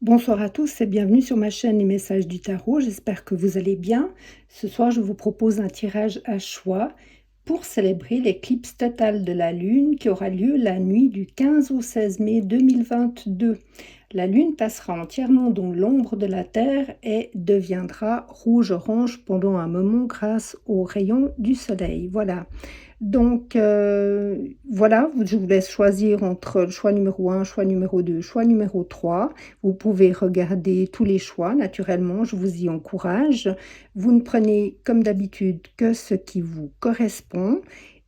Bonsoir à tous et bienvenue sur ma chaîne Les Messages du Tarot. J'espère que vous allez bien. Ce soir, je vous propose un tirage à choix pour célébrer l'éclipse totale de la Lune qui aura lieu la nuit du 15 au 16 mai 2022. La Lune passera entièrement dans l'ombre de la Terre et deviendra rouge-orange pendant un moment grâce aux rayons du Soleil. Voilà. Donc, voilà, je vous laisse choisir entre le choix numéro 1, choix numéro 2, choix numéro 3. Vous pouvez regarder tous les choix, naturellement, je vous y encourage. Vous ne prenez, comme d'habitude, que ce qui vous correspond.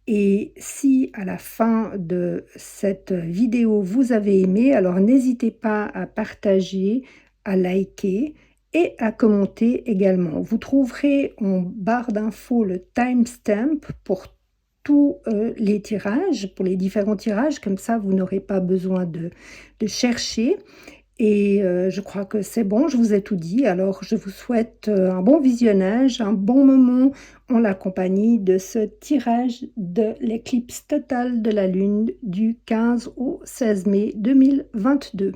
Et si à la fin de cette vidéo, vous avez aimé, alors n'hésitez pas à partager, à liker et à commenter également. Vous trouverez en barre d'infos le timestamp pour tous les tirages, pour les différents tirages, comme ça vous n'aurez pas besoin de chercher. Et je crois que c'est bon, je vous ai tout dit. Alors je vous souhaite un bon visionnage, un bon moment en la compagnie de ce tirage de l'éclipse totale de la Lune du 15 au 16 mai 2022.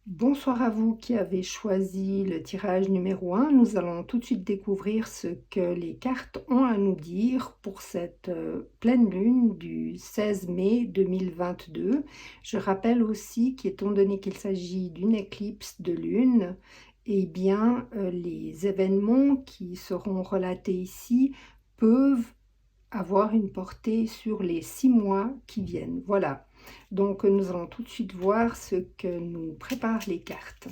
Bonsoir à vous qui avez choisi le tirage numéro 1. Nous allons tout de suite découvrir ce que les cartes ont à nous dire pour cette pleine lune du 16 mai 2022. Je rappelle aussi qu'étant donné qu'il s'agit d'une éclipse de lune, eh bien, les événements qui seront relatés ici peuvent avoir une portée sur les 6 mois qui viennent. Voilà. Donc, nous allons tout de suite voir ce que nous préparent les cartes.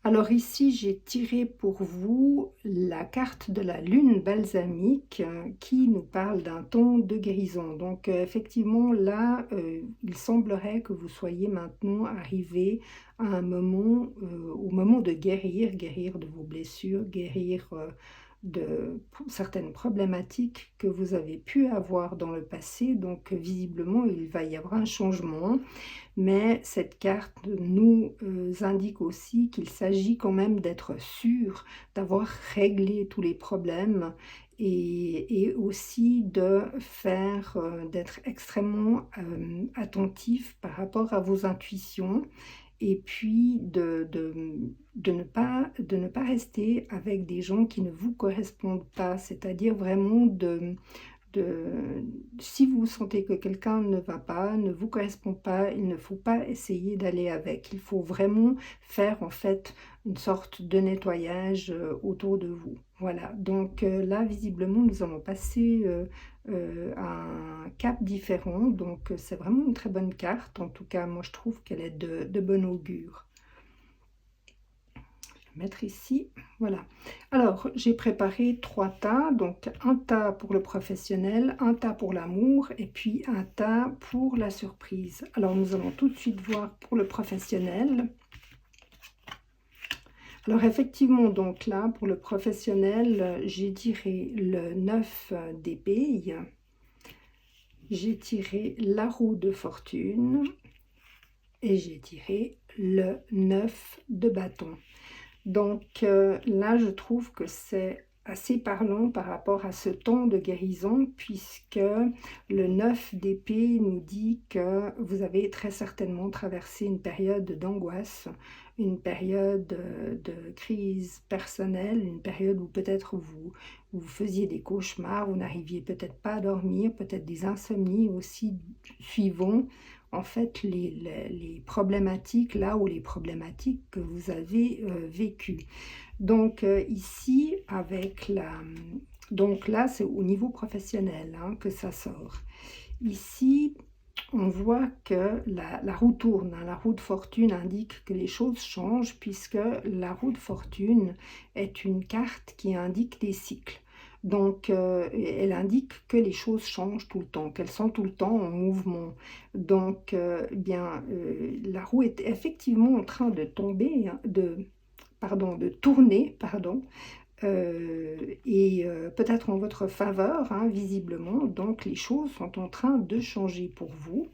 Alors ici, j'ai tiré pour vous la carte de la lune balsamique qui nous parle d'un ton de guérison. Donc effectivement, là, il semblerait que vous soyez maintenant arrivé à un moment, au moment de guérir de vos blessures, guérir de certaines problématiques que vous avez pu avoir dans le passé. Donc visiblement, il va y avoir un changement. Mais cette carte nous indique aussi qu'il s'agit quand même d'être sûr, d'avoir réglé tous les problèmes et aussi de faire, d'être extrêmement attentif par rapport à vos intuitions et puis de ne pas rester avec des gens qui ne vous correspondent pas, c'est-à-dire vraiment si vous sentez que quelqu'un ne va pas, ne vous correspond pas, il ne faut pas essayer d'aller avec. Il faut vraiment faire en fait une sorte de nettoyage autour de vous. Voilà, donc là visiblement nous allons passer à un cap différent, donc c'est vraiment une très bonne carte. En tout cas, moi je trouve qu'elle est de bon augure. Mettre ici, voilà. Alors j'ai préparé 3 tas, donc un tas pour le professionnel, un tas pour l'amour et puis un tas pour la surprise. Alors nous allons tout de suite voir pour le professionnel. Alors effectivement, donc là pour le professionnel, j'ai tiré le 9 d'épée, j'ai tiré la roue de fortune et j'ai tiré le 9 de bâton. Donc là, je trouve que c'est assez parlant par rapport à ce temps de guérison, puisque le 9 d'épée nous dit que vous avez très certainement traversé une période d'angoisse, une période de crise personnelle, une période où peut-être vous faisiez des cauchemars, vous n'arriviez peut-être pas à dormir, peut-être des insomnies aussi suivant en fait les problématiques là où les problématiques que vous avez vécues. Donc ici avec donc là c'est au niveau professionnel que ça sort. Ici on voit que la roue tourne, la roue de fortune indique que les choses changent, puisque la roue de fortune est une carte qui indique des cycles. Donc, elle indique que les choses changent tout le temps, qu'elles sont tout le temps en mouvement. Donc, la roue est effectivement en train de tomber, de tourner, peut-être en votre faveur, visiblement. Donc, les choses sont en train de changer pour vous.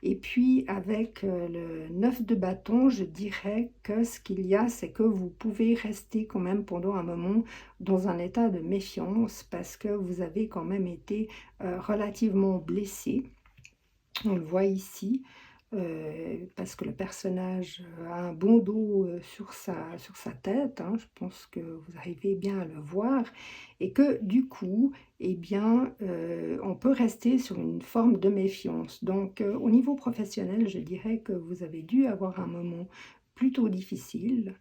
Et puis, avec le 9 de bâton, je dirais que ce qu'il y a, c'est que vous pouvez rester quand même pendant un moment dans un état de méfiance parce que vous avez quand même été relativement blessé. On le voit ici, parce que le personnage a un bandeau sur sa tête, hein, je pense que vous arrivez bien à le voir, et que du coup, eh bien, on peut rester sur une forme de méfiance. Donc, au niveau professionnel, je dirais que vous avez dû avoir un moment plutôt difficile,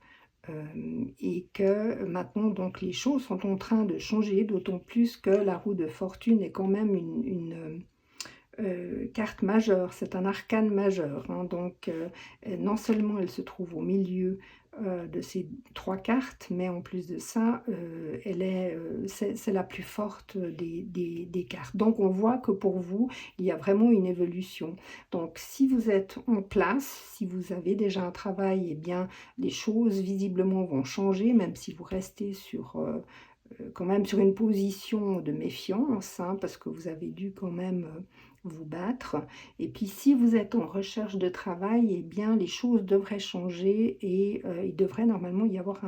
et que maintenant, donc, les choses sont en train de changer, d'autant plus que la roue de fortune est quand même carte majeure, c'est un arcane majeur, hein, donc non seulement elle se trouve au milieu de ces trois cartes, mais en plus de ça, c'est la plus forte des cartes. Donc on voit que pour vous, il y a vraiment une évolution. Donc si vous êtes en place, si vous avez déjà un travail, eh bien les choses visiblement vont changer, même si vous restez quand même sur une position de méfiance, hein, parce que vous avez dû quand même vous battre. Et puis si vous êtes en recherche de travail, eh bien les choses devraient changer et il devrait normalement y avoir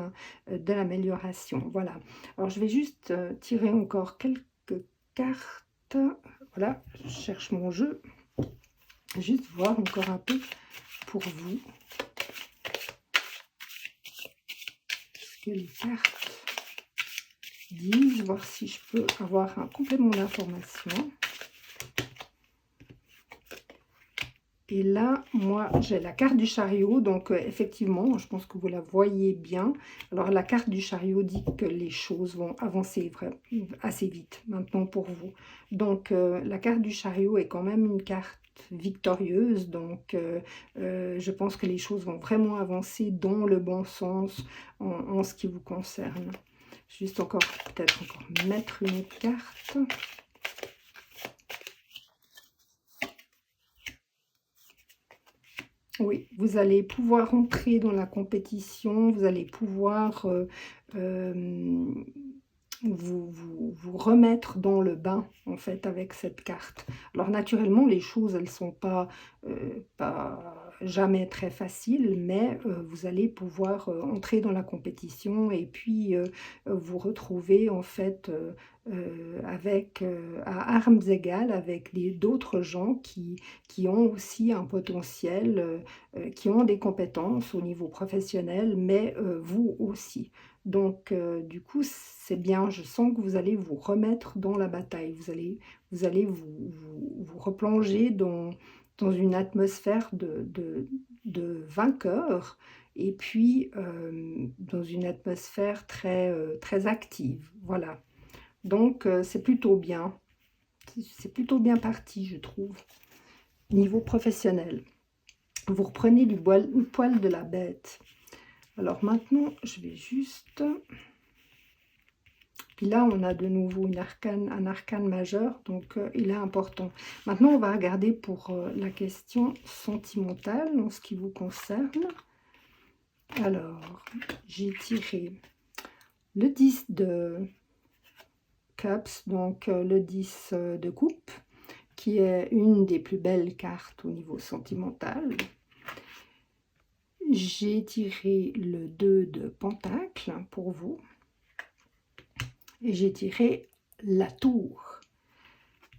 de l'amélioration. Voilà. Alors je vais juste tirer encore quelques cartes. Voilà, je cherche mon jeu. Juste voir encore un peu pour vous ce que les cartes disent, voir si je peux avoir un complément d'information. Et là, moi, j'ai la carte du chariot, donc effectivement, je pense que vous la voyez bien. Alors, la carte du chariot dit que les choses vont avancer assez vite maintenant pour vous. Donc, la carte du chariot est quand même une carte victorieuse, donc je pense que les choses vont vraiment avancer dans le bon sens en ce qui vous concerne. Juste encore, peut-être encore mettre une autre carte. Oui, vous allez pouvoir entrer dans la compétition, vous allez pouvoir vous remettre dans le bain, en fait, avec cette carte. Alors, naturellement, les choses, elles ne sont pas jamais très faciles, mais vous allez pouvoir entrer dans la compétition et puis vous retrouver, en fait, à armes égales avec d'autres gens qui ont aussi un potentiel, qui ont des compétences au niveau professionnel, mais vous aussi. Donc, du coup, c'est bien, je sens que vous allez vous remettre dans la bataille, vous allez vous replonger dans une atmosphère de vainqueur, et puis dans une atmosphère très active, voilà. Donc, c'est plutôt bien parti, je trouve, niveau professionnel. Vous reprenez du poil de la bête. Alors maintenant, je vais juste... Puis là, on a de nouveau un arcane majeur, donc il est important. Maintenant, on va regarder pour la question sentimentale en ce qui vous concerne. Alors, j'ai tiré le 10 de Cups, donc le 10 de coupe, qui est une des plus belles cartes au niveau sentimental. J'ai tiré le 2 de Pentacle pour vous. Et j'ai tiré la tour.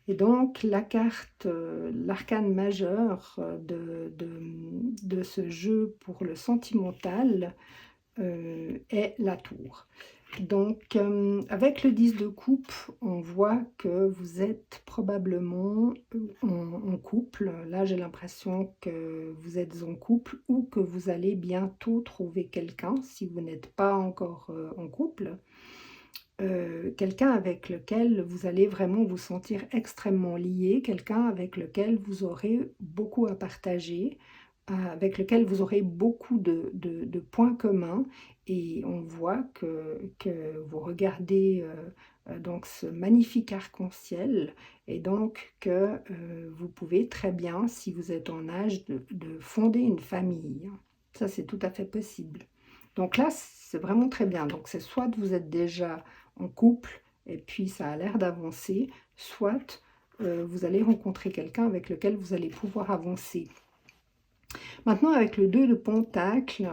Et donc, la carte, l'arcane majeur de ce jeu pour le sentimental est la tour. Donc, avec le 10 de coupe, on voit que vous êtes probablement en couple. Là, j'ai l'impression que vous êtes en couple ou que vous allez bientôt trouver quelqu'un si vous n'êtes pas encore en couple. Quelqu'un avec lequel vous allez vraiment vous sentir extrêmement lié, quelqu'un avec lequel vous aurez beaucoup à partager, avec lequel vous aurez beaucoup de points communs, et on voit que vous regardez donc ce magnifique arc-en-ciel, et donc que vous pouvez très bien, si vous êtes en âge de fonder une famille. Ça, c'est tout à fait possible. Donc là, c'est vraiment très bien. Donc c'est soit vous êtes déjà en couple et puis ça a l'air d'avancer, soit vous allez rencontrer quelqu'un avec lequel vous allez pouvoir avancer. Maintenant, avec le 2 de Pentacle,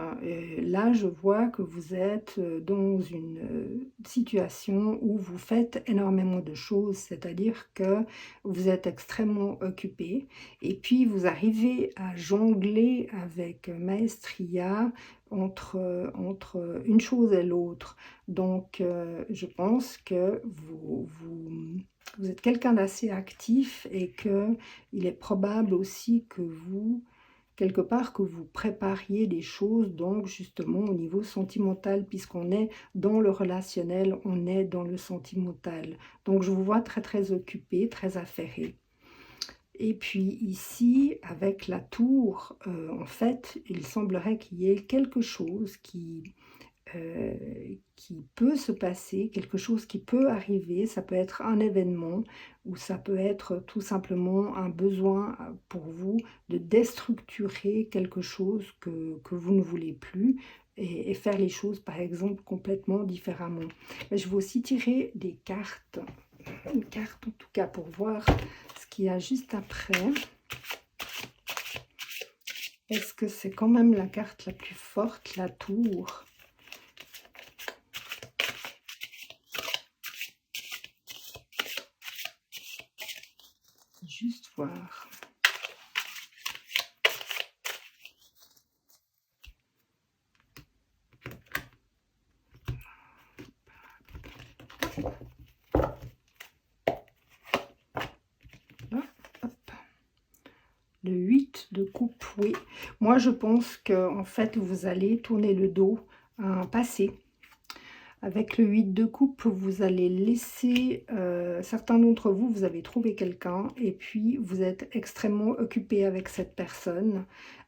là, je vois que vous êtes dans une situation où vous faites énormément de choses, c'est-à-dire que vous êtes extrêmement occupé et puis vous arrivez à jongler avec maestria entre une chose et l'autre. Donc, je pense que vous êtes quelqu'un d'assez actif et qu'il est probable aussi que vous quelque part que vous prépariez des choses, donc justement au niveau sentimental, puisqu'on est dans le relationnel, on est dans le sentimental. Donc je vous vois très très occupé, très affairé. Et puis ici, avec la tour, en fait, il semblerait qu'il y ait quelque chose qui peut se passer, quelque chose qui peut arriver. Ça peut être un événement ou ça peut être tout simplement un besoin pour vous de déstructurer quelque chose que vous ne voulez plus et faire les choses, par exemple, complètement différemment. Mais je vais aussi tirer des cartes, une carte en tout cas, pour voir ce qu'il y a juste après. Est-ce que c'est quand même la carte la plus forte, la tour? Juste voir. Là, hop. Le 8 de coupe, oui. Moi, je pense que en fait, vous allez tourner le dos à un passé. Avec le 8 de coupe, vous allez laisser, certains d'entre vous, vous avez trouvé quelqu'un et puis vous êtes extrêmement occupé avec cette personne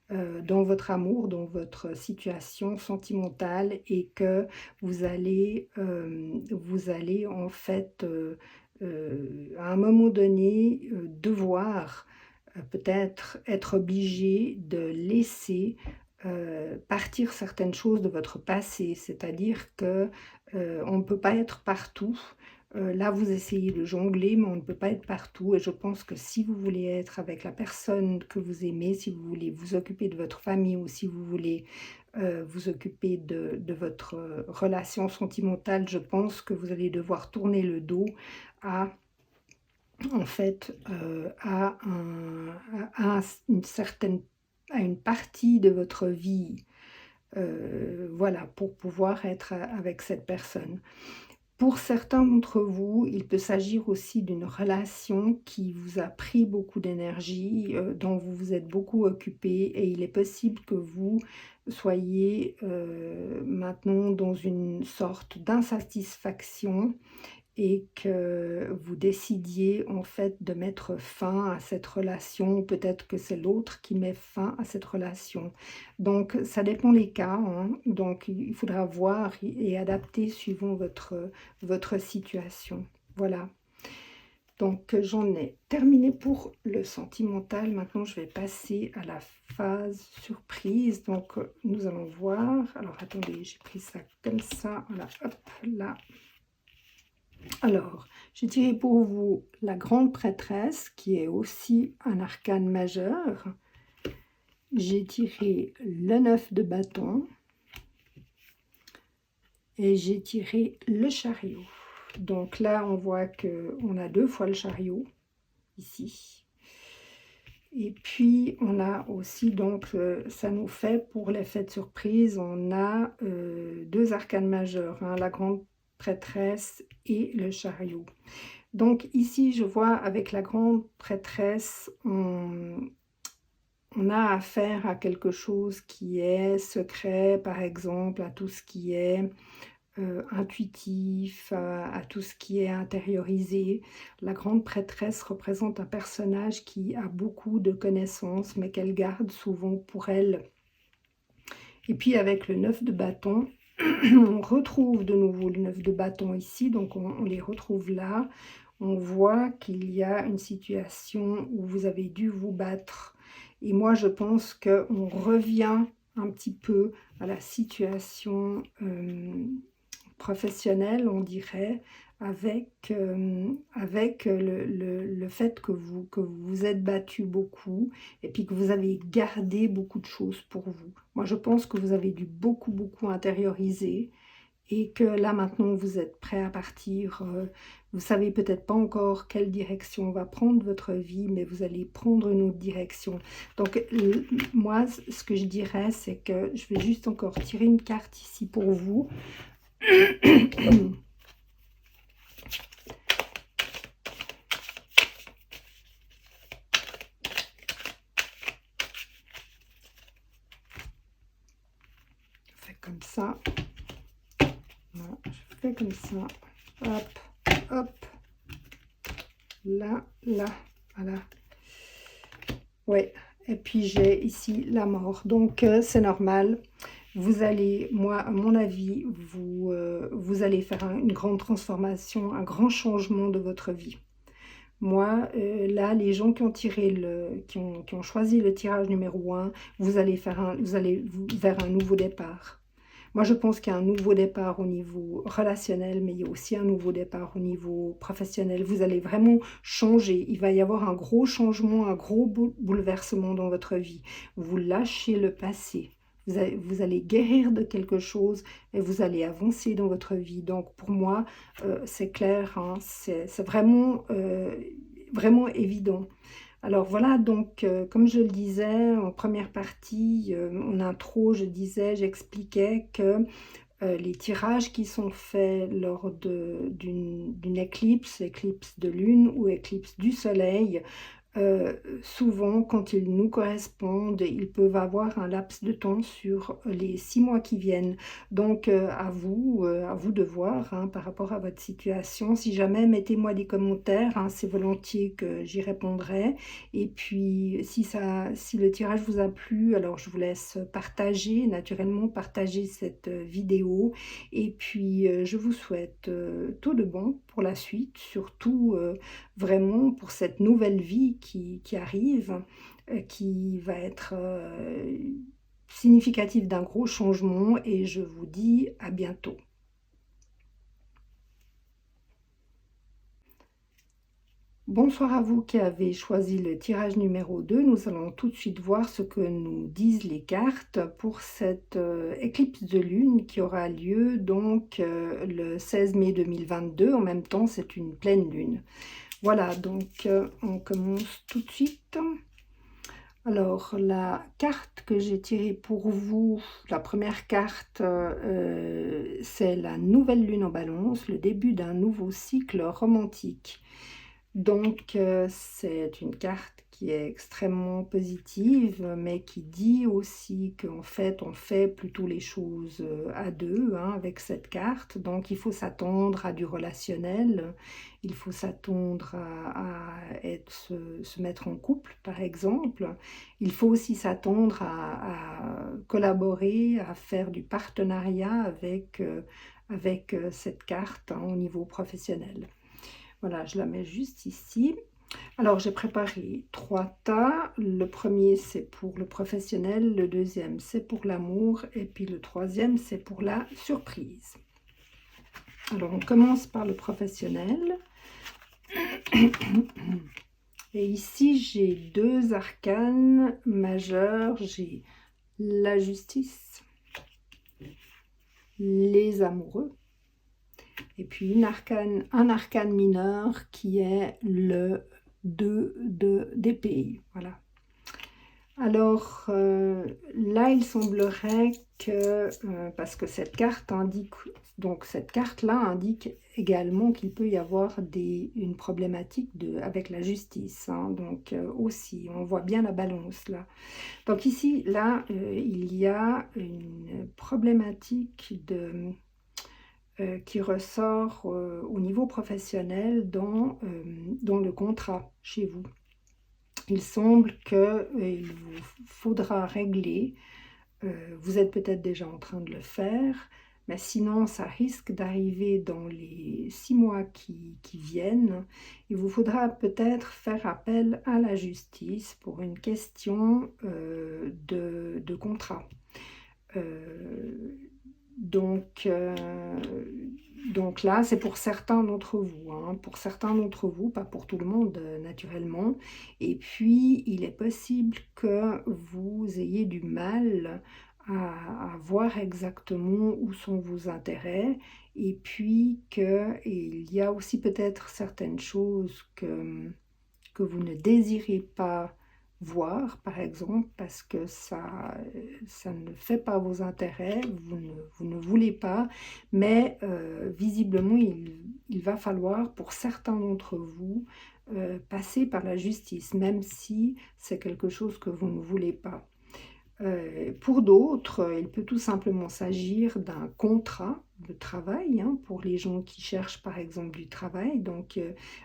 dans votre amour, dans votre situation sentimentale et que vous allez en fait, à un moment donné, devoir peut-être être obligé de laisser partir certaines choses de votre passé, c'est-à-dire que on ne peut pas être partout. Là, vous essayez de jongler, mais on ne peut pas être partout. Et je pense que si vous voulez être avec la personne que vous aimez, si vous voulez vous occuper de votre famille ou si vous voulez vous occuper de votre relation sentimentale, je pense que vous allez devoir tourner le dos à en fait une certaine à une partie de votre vie, voilà, pour pouvoir être avec cette personne. Pour certains d'entre vous, il peut s'agir aussi d'une relation qui vous a pris beaucoup d'énergie, dont vous vous êtes beaucoup occupé et il est possible que vous soyez maintenant dans une sorte d'insatisfaction et que vous décidiez en fait de mettre fin à cette relation, peut-être que c'est l'autre qui met fin à cette relation. Donc ça dépend les cas, hein. Donc il faudra voir et adapter suivant votre situation. Voilà. Donc j'en ai terminé pour le sentimental. Maintenant je vais passer à la phase surprise. Donc nous allons voir. Alors attendez, j'ai pris ça comme ça. Voilà, hop, là. Alors, j'ai tiré pour vous la grande prêtresse, qui est aussi un arcane majeur. J'ai tiré le 9 de bâton. Et j'ai tiré le chariot. Donc là, on voit qu'on a 2 fois le chariot, ici. Et puis, on a aussi, donc, ça nous fait, pour l'effet de surprise, on a 2 arcanes majeurs, hein, la grande prêtresse et le chariot. Donc ici, je vois avec la grande prêtresse, on a affaire à quelque chose qui est secret, par exemple, à tout ce qui est intuitif, à tout ce qui est intériorisé. La grande prêtresse représente un personnage qui a beaucoup de connaissances, mais qu'elle garde souvent pour elle. Et puis avec le 9 de bâton, on retrouve de nouveau le 9 de bâton ici, donc on les retrouve là. On voit qu'il y a une situation où vous avez dû vous battre. Et moi, je pense qu'on revient un petit peu à la situation professionnelle, on dirait, avec le fait que vous êtes battu beaucoup et puis que vous avez gardé beaucoup de choses pour vous. Moi, je pense que vous avez dû beaucoup intérioriser et que là maintenant vous êtes prêt à partir. Vous savez peut-être pas encore quelle direction va prendre votre vie, mais vous allez prendre une autre direction. Donc moi, ce que je dirais, c'est que je vais juste encore tirer une carte ici pour vous. Je fais comme ça. Voilà, je fais comme ça. Hop, hop. Là, voilà. Ouais, et puis j'ai ici la mort. Donc, c'est normal. Vous allez, moi, à mon avis, vous allez faire une grande transformation, un grand changement de votre vie. Moi, là, les gens qui ont qui ont choisi le tirage numéro 1, vous allez vers un nouveau départ. Moi, je pense qu'il y a un nouveau départ au niveau relationnel, mais il y a aussi un nouveau départ au niveau professionnel. Vous allez vraiment changer. Il va y avoir un gros changement, un gros bouleversement dans votre vie. Vous lâchez le passé. Vous allez guérir de quelque chose et vous allez avancer dans votre vie. Donc, pour moi, c'est clair, hein, c'est vraiment évident. Alors voilà, donc comme je le disais en première partie, en intro, j'expliquais que les tirages qui sont faits lors d'une éclipse de lune ou éclipse du soleil, souvent quand ils nous correspondent, ils peuvent avoir un laps de temps sur les 6 mois qui viennent. Donc à vous de voir, hein, par rapport à votre situation. Si jamais, mettez-moi des commentaires, hein, c'est volontiers que j'y répondrai. Et puis si le tirage vous a plu, alors je vous laisse partager, naturellement partager cette vidéo. Et puis je vous souhaite tout de bon pour la suite, surtout vraiment pour cette nouvelle vie qui arrive, qui va être significative d'un gros changement, et je vous dis à bientôt. Bonsoir à vous qui avez choisi le tirage numéro 2. Nous allons tout de suite voir ce que nous disent les cartes pour cette éclipse de lune qui aura lieu donc le 16 mai 2022. En même temps, c'est une pleine lune. Voilà, donc on commence tout de suite. Alors, la carte que j'ai tirée pour vous, la première carte, c'est la nouvelle lune en Balance, le début d'un nouveau cycle romantique. Donc, c'est une carte qui est extrêmement positive, mais qui dit aussi qu'en fait, on fait plutôt les choses à deux, hein, avec cette carte. Donc, il faut s'attendre à du relationnel, il faut s'attendre se mettre en couple, par exemple. Il faut aussi s'attendre à collaborer, à faire du partenariat avec cette carte, hein, au niveau professionnel. Voilà, je la mets juste ici. Alors, j'ai préparé 3 tas. Le premier, c'est pour le professionnel. Le deuxième, c'est pour l'amour. Et puis le troisième, c'est pour la surprise. Alors, on commence par le professionnel. Et ici, j'ai 2 arcanes majeurs. J'ai la justice, les amoureux, et puis un arcane mineur qui est le 2 d'épée. Voilà. Alors là, il semblerait que, parce que cette carte indique, donc cette carte-là indique également qu'il peut y avoir une problématique avec la justice, hein, donc aussi, on voit bien la balance là. Donc ici, là, il y a une problématique qui ressort au niveau professionnel dans le contrat chez vous. Il semble qu'il vous faudra régler, vous êtes peut-être déjà en train de le faire, mais sinon ça risque d'arriver dans les 6 mois qui viennent. Il vous faudra peut-être faire appel à la justice pour une question de contrat. Donc là, c'est pour certains d'entre vous, hein, pour certains d'entre vous, pas pour tout le monde naturellement. Et puis, il est possible que vous ayez du mal à voir exactement où sont vos intérêts. Et puis qu'il y a aussi peut-être certaines choses que vous ne désirez pas voir, par exemple, parce que ça ne fait pas vos intérêts, vous ne voulez pas, mais visiblement, il va falloir pour certains d'entre vous passer par la justice, même si c'est quelque chose que vous ne voulez pas. Pour d'autres, il peut tout simplement s'agir d'un contrat de travail, hein, pour les gens qui cherchent par exemple du travail. Donc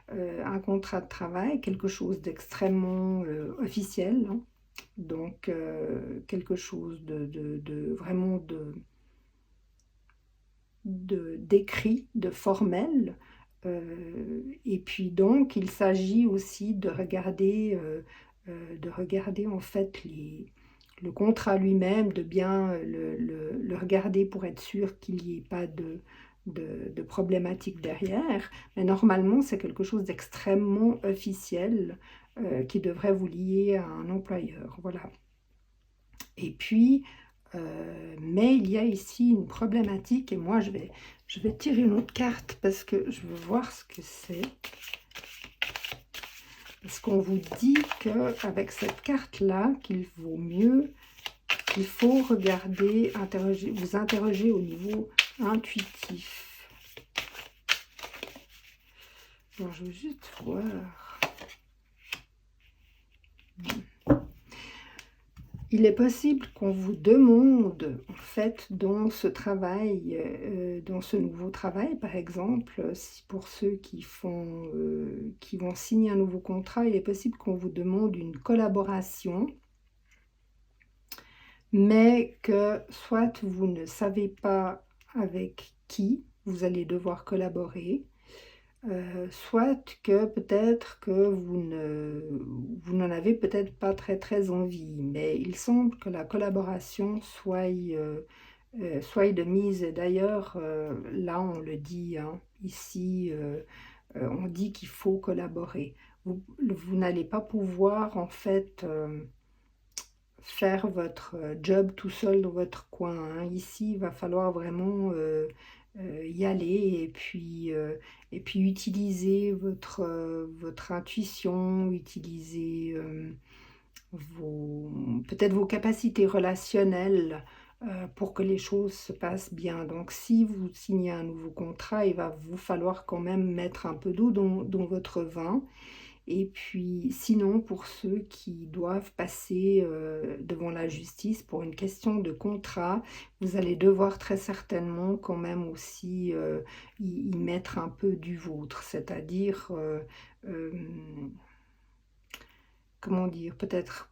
un contrat de travail, quelque chose d'extrêmement officiel, hein. Donc quelque chose vraiment d'écrit, de formel. Et puis donc il s'agit aussi de regarder en fait le contrat lui-même, de bien le regarder pour être sûr qu'il n'y ait pas de problématique derrière. Mais normalement, c'est quelque chose d'extrêmement officiel qui devrait vous lier à un employeur. Voilà. Et puis, mais il y a ici une problématique, et moi je vais tirer une autre carte parce que je veux voir ce que c'est. Parce qu'on vous dit qu'avec cette carte-là, qu'il vaut mieux, il faut regarder, vous interroger au niveau intuitif. Alors, je veux juste voir. Il est possible qu'on vous demande, en fait, dans ce travail, dans ce nouveau travail, par exemple, pour ceux qui vont signer un nouveau contrat, il est possible qu'on vous demande une collaboration, mais que soit vous ne savez pas avec qui vous allez devoir collaborer, soit que peut-être que vous n'en avez peut-être pas très envie, mais il semble que la collaboration soit de mise. D'ailleurs, là on le dit, hein, ici, on dit qu'il faut collaborer. Vous n'allez pas pouvoir en fait faire votre job tout seul dans votre coin, hein. Ici, il va falloir vraiment y aller et puis utiliser votre intuition, utiliser peut-être vos capacités relationnelles pour que les choses se passent bien. Donc, si vous signez un nouveau contrat, il va vous falloir quand même mettre un peu d'eau dans votre vin. Et puis, sinon, pour ceux qui doivent passer devant la justice pour une question de contrat, vous allez devoir très certainement quand même aussi y mettre un peu du vôtre, c'est-à-dire, comment dire, peut-être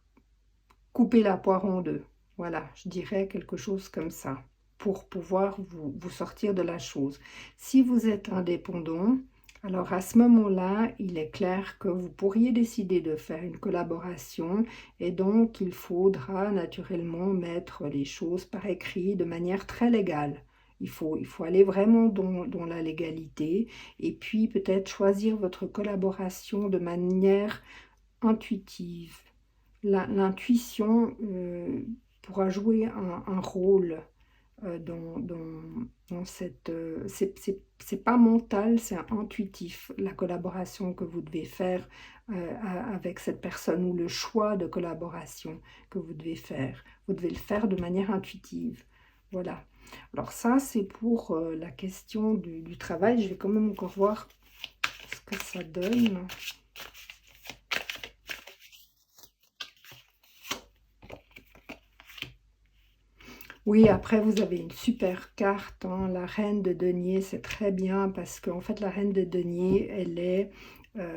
couper la poire en deux. Voilà, je dirais quelque chose comme ça, pour pouvoir vous sortir de la chose. Si vous êtes indépendant, alors à ce moment-là, il est clair que vous pourriez décider de faire une collaboration et donc il faudra naturellement mettre les choses par écrit de manière très légale. Il faut aller vraiment dans la légalité et puis peut-être choisir votre collaboration de manière intuitive. L'intuition pourra jouer un rôle dans cette... c'est pas mental, c'est intuitif, la collaboration que vous devez faire avec cette personne ou le choix de collaboration que vous devez faire. Vous devez le faire de manière intuitive. Voilà. Alors ça, c'est pour la question du travail. Je vais quand même encore voir ce que ça donne. Oui, après, vous avez une super carte, hein, la reine de denier, c'est très bien parce qu'en fait, la reine de denier,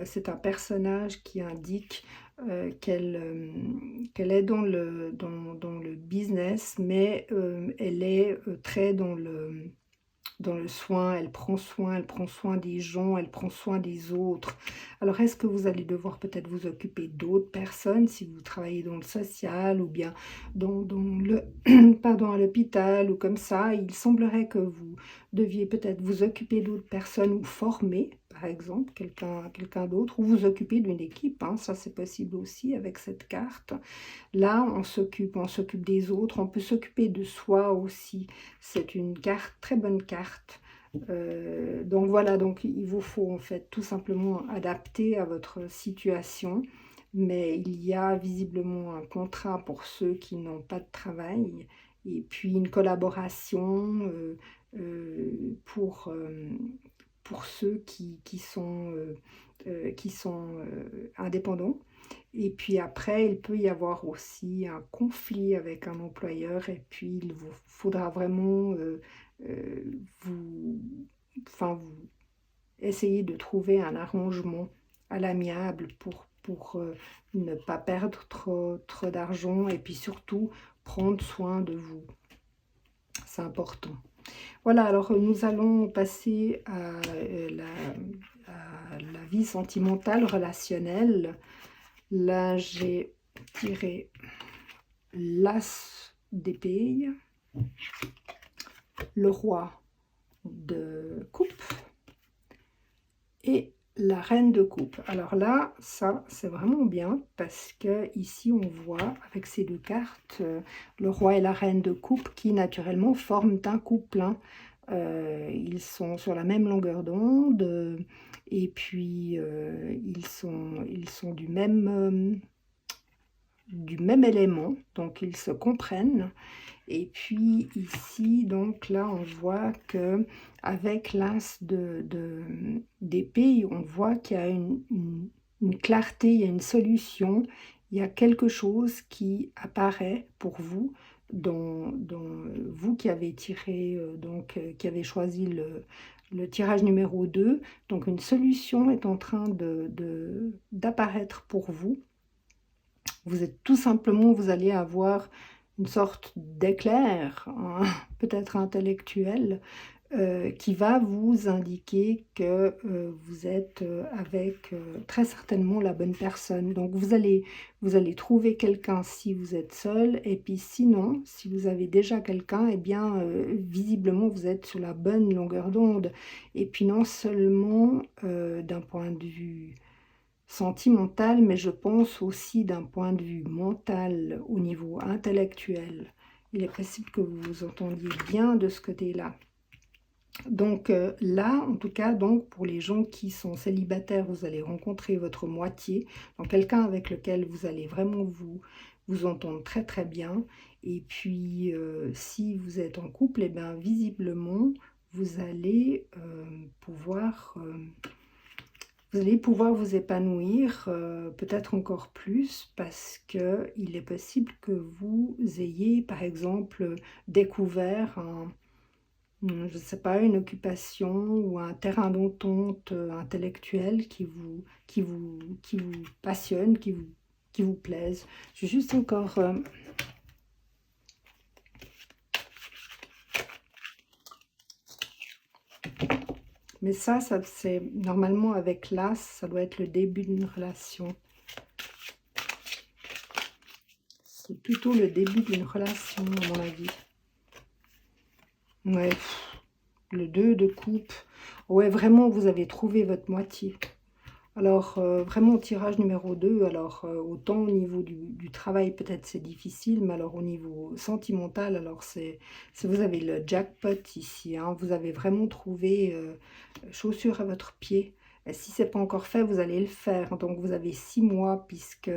c'est un personnage qui indique qu'elle est dans le business, mais elle est très dans le soin, elle prend soin des gens, elle prend soin des autres. Alors, est-ce que vous allez devoir peut-être vous occuper d'autres personnes si vous travaillez dans le social ou bien dans le, pardon, à l'hôpital ou comme ça? Il semblerait que vous deviez peut-être vous occuper d'autres personnes ou former, par exemple, quelqu'un d'autre, ou vous occuper d'une équipe, hein, ça c'est possible aussi avec cette carte. Là, on s'occupe des autres, on peut s'occuper de soi aussi. C'est une carte, très bonne carte. Donc voilà, donc il vous faut en fait tout simplement adapter à votre situation. Mais il y a visiblement un contrat pour ceux qui n'ont pas de travail et puis une collaboration pour ceux qui sont indépendants. Et puis après, il peut y avoir aussi un conflit avec un employeur et puis il vous faudra vraiment euh, vous, vous essayer de trouver un arrangement à l'amiable pour ne pas perdre trop d'argent et puis surtout prendre soin de vous. C'est important. Voilà, alors nous allons passer à la vie sentimentale, relationnelle. Là, j'ai tiré l'As d'épée, le roi de coupe et la reine de coupe. Alors là, ça, c'est vraiment bien parce que ici, on voit avec ces deux cartes, le roi et la reine de coupe qui, naturellement, forment un couple. Hein. Ils sont sur la même longueur d'onde et puis ils sont du même élément, donc ils se comprennent. Et puis ici, donc là, on voit que avec l'as d'épée, on voit qu'il y a une clarté, il y a une solution, il y a quelque chose qui apparaît pour vous, dont vous qui avez tiré, qui avez choisi le tirage numéro 2. Donc une solution est en train d'apparaître pour vous. Vous êtes tout simplement, vous allez avoir une sorte d'éclair, hein, peut-être intellectuel, qui va vous indiquer que vous êtes avec très certainement la bonne personne. Donc vous allez trouver quelqu'un si vous êtes seul, et puis sinon, si vous avez déjà quelqu'un, eh bien visiblement vous êtes sur la bonne longueur d'onde. Et puis non seulement d'un point de vue sentimental, mais je pense aussi d'un point de vue mental, au niveau intellectuel. Il est possible que vous vous entendiez bien de ce côté-là. Donc là, en tout cas, donc pour les gens qui sont célibataires, vous allez rencontrer votre moitié, donc quelqu'un avec lequel vous allez vraiment vous entendre très très bien. Et puis, si vous êtes en couple, eh bien visiblement, vous allez pouvoir vous épanouir, peut-être encore plus, parce qu'il est possible que vous ayez, par exemple, découvert je ne sais pas, une occupation ou un terrain d'entente intellectuel qui vous passionne, qui vous plaise. Je vais juste encore... Mais ça c'est normalement avec l'As, ça doit être le début d'une relation. C'est plutôt le début d'une relation, à mon avis. Ouais, le 2 de coupe. Ouais, vraiment, vous avez trouvé votre moitié. Alors, vraiment, au tirage numéro 2, alors autant au niveau du travail, peut-être c'est difficile, mais alors au niveau sentimental, alors vous avez le jackpot ici, hein, vous avez vraiment trouvé chaussure à votre pied. Et si ce n'est pas encore fait, vous allez le faire. Donc, vous avez 6 mois puisque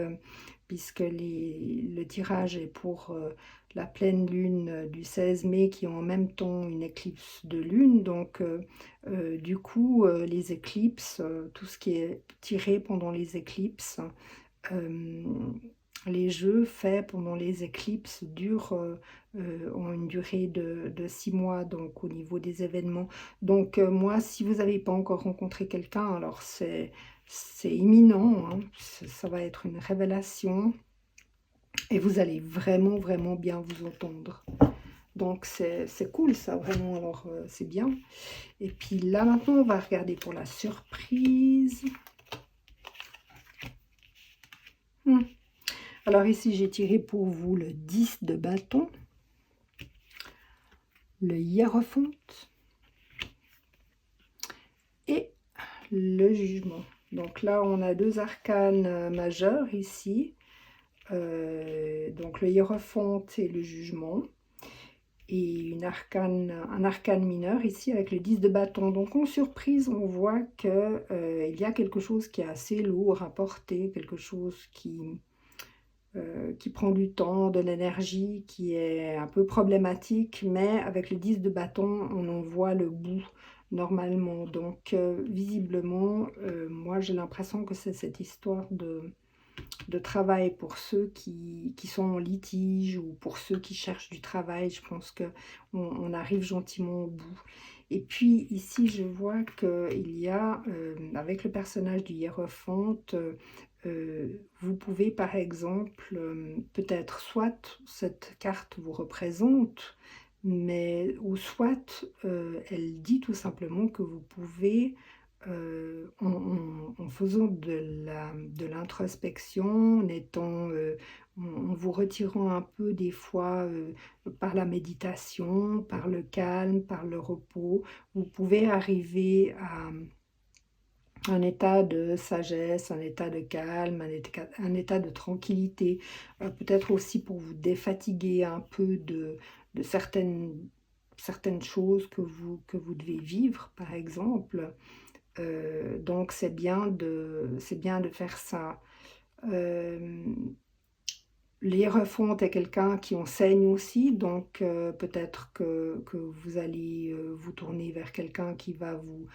le tirage est pour la pleine lune du 16 mai qui est en même temps une éclipse de lune. Donc, du coup, les éclipses, tout ce qui est tiré pendant les éclipses, euh, les jeux faits pendant les éclipses durent ont une durée de 6 mois, donc au niveau des événements. Donc moi, si vous n'avez pas encore rencontré quelqu'un, alors c'est imminent, hein. Ça va être une révélation et vous allez vraiment, vraiment bien vous entendre. Donc c'est cool ça, vraiment, alors c'est bien. Et puis là, maintenant, on va regarder pour la surprise. Alors ici, j'ai tiré pour vous le 10 de bâton, le hiérophante et le jugement. Donc là, on a deux arcanes majeurs ici. Donc le hiérophante et le jugement. Et un arcane mineur ici avec le 10 de bâton. Donc en surprise, on voit qu'il y a quelque chose qui est assez lourd à porter, quelque chose qui prend du temps, de l'énergie, qui est un peu problématique, mais avec le 10 de bâton, on en voit le bout normalement. Donc visiblement, moi j'ai l'impression que c'est cette histoire de travail pour ceux qui sont en litige ou pour ceux qui cherchent du travail. Je pense qu'on arrive gentiment au bout. Et puis ici, je vois qu'il y a, avec le personnage du hiérophante, vous pouvez par exemple, peut-être soit cette carte vous représente, mais ou soit elle dit tout simplement que vous pouvez en faisant de l'introspection, en vous retirant un peu des fois par la méditation, par le calme, par le repos, vous pouvez arriver à un état de sagesse, un état de calme, un état de tranquillité, peut-être aussi pour vous défatiguer un peu de certaines choses que vous devez vivre, par exemple. Donc c'est bien de faire ça. L'hiérophante est quelqu'un qui enseigne aussi, donc peut-être que vous allez vous tourner vers quelqu'un qui va vous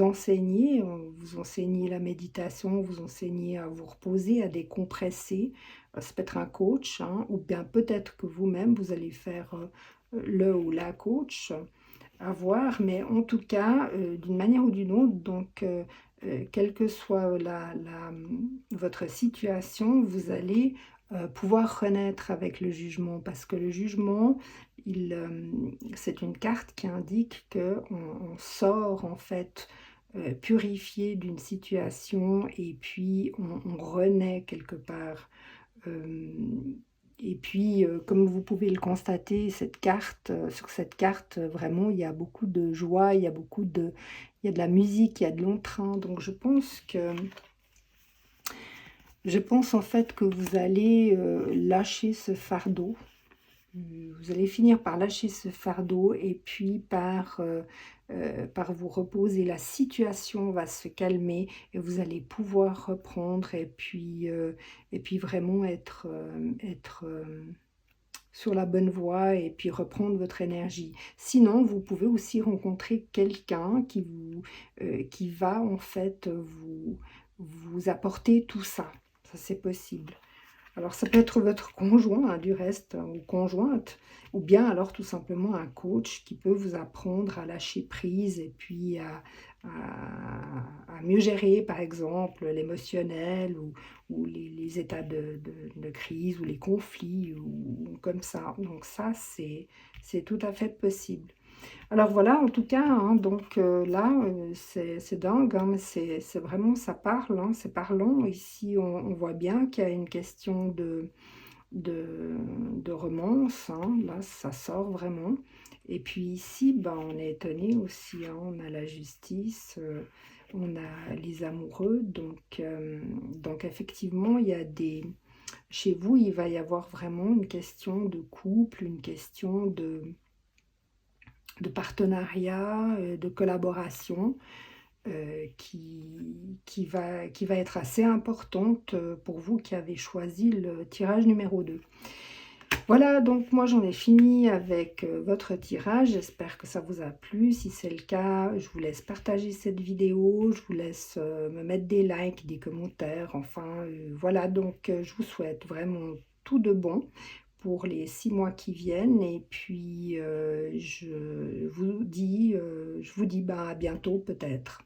enseigner, vous enseigner la méditation, vous enseigner à vous reposer, à décompresser. Ça peut être un coach, hein, ou bien peut-être que vous-même, vous allez faire le ou la coach à voir, mais en tout cas, d'une manière ou d'une autre, donc quelle que soit votre situation, vous allez pouvoir renaître avec le jugement, parce que le jugement, c'est une carte qui indique qu'on sort en fait purifié d'une situation et puis on renaît quelque part. Euh, et puis, comme vous pouvez le constater, sur cette carte, vraiment, il y a beaucoup de joie, il y a de la musique, il y a de l'entrain. Donc, je pense en fait que vous allez lâcher ce fardeau. Vous allez finir par lâcher ce fardeau et puis par vous reposer. La situation va se calmer et vous allez pouvoir reprendre et puis vraiment être sur la bonne voie et puis reprendre votre énergie. Sinon, vous pouvez aussi rencontrer quelqu'un qui va en fait vous apporter tout ça. Ça, c'est possible. Alors, ça peut être votre conjoint, hein, du reste, ou conjointe, ou bien alors tout simplement un coach qui peut vous apprendre à lâcher prise et puis à mieux gérer, par exemple, l'émotionnel ou les états de crise ou les conflits ou comme ça. Donc ça, c'est tout à fait possible. Alors voilà, en tout cas, hein, donc là, c'est dingue, hein, mais c'est vraiment, ça parle, hein, c'est parlant. Ici, on voit bien qu'il y a une question de romance, hein, là, ça sort vraiment. Et puis ici, ben, on est étonné aussi, hein, on a la justice, on a les amoureux, donc effectivement, il y a chez vous, il va y avoir vraiment une question de couple, une question de partenariat, de collaboration qui va être assez importante pour vous qui avez choisi le tirage numéro 2. Voilà, donc moi j'en ai fini avec votre tirage. J'espère que ça vous a plu. Si c'est le cas, je vous laisse partager cette vidéo. Je vous laisse me mettre des likes, des commentaires. Enfin, voilà, donc je vous souhaite vraiment tout de bon pour les 6 mois qui viennent. Et puis, je vous dis ben, à bientôt peut-être.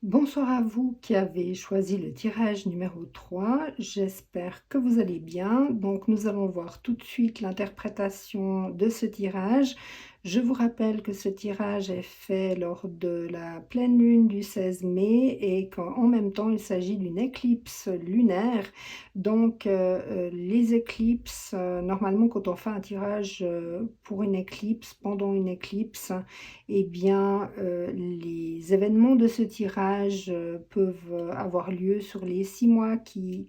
Bonsoir à vous qui avez choisi le tirage numéro 3. J'espère que vous allez bien. Donc nous allons voir tout de suite l'interprétation de ce tirage. Je vous rappelle que ce tirage est fait lors de la pleine lune du 16 mai et qu'en même temps il s'agit d'une éclipse lunaire. Donc les éclipses, normalement quand on fait un tirage pour une éclipse, pendant une éclipse, eh bien, les événements de ce tirage peuvent avoir lieu sur les 6 mois qui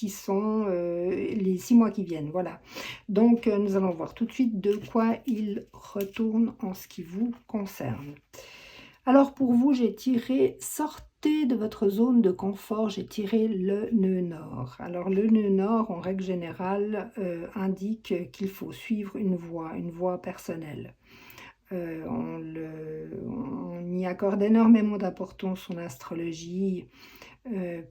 sont les 6 mois qui viennent. Voilà. Donc, nous allons voir tout de suite de quoi il retourne en ce qui vous concerne. Alors, pour vous, j'ai tiré sortez de votre zone de confort, j'ai tiré le nœud nord. Alors, le nœud nord, en règle générale, indique qu'il faut suivre une voie personnelle. On y accorde énormément d'importance en astrologie,